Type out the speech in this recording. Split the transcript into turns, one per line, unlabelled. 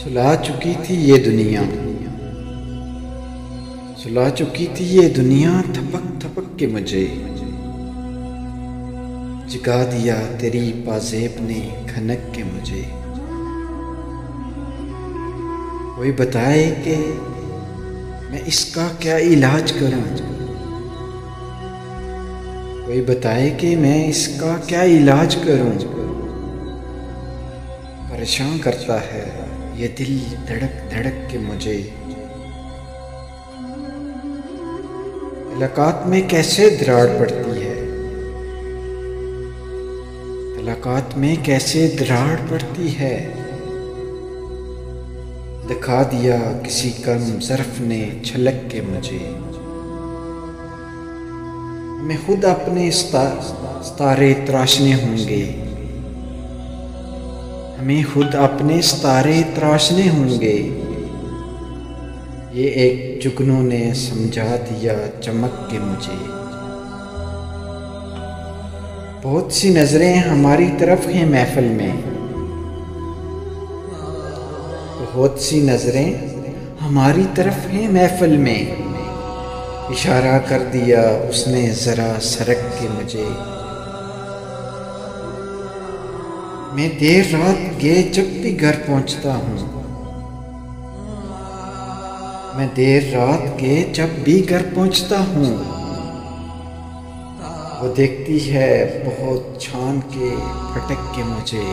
सुला चुकी थी ये दुनिया, सुला चुकी थी ये दुनिया थपक थपक के मुझे। जगा दिया तेरी पाजेब ने खनक के मुझे। कोई बताए कि मैं इसका क्या इलाज करूं, कोई बताए कि मैं इसका क्या इलाज करूं। परेशान करता है ये दिल धड़क धड़क के मुझे। मुलाकात में कैसे दरार पड़ती है, मुलाकात में कैसे दरार पड़ती है। दिखा दिया किसी कम ज़र्फ ने छलक के मुझे। हमें खुद अपने सितारे तराशने होंगे, हमें खुद अपने सितारे तराशने होंगे। ये एक जुगनू ने समझा दिया चमक के मुझे। बहुत सी नजरें हमारी तरफ हैं महफिल में, बहुत सी नजरें हमारी तरफ हैं महफिल में। इशारा कर दिया उसने जरा सरक के मुझे। मैं देर रात के जब भी घर पहुंचता हूँ, मैं देर रात के जब भी घर पहुंचता हूँ। वो देखती है बहुत छान के फटक के मुझे।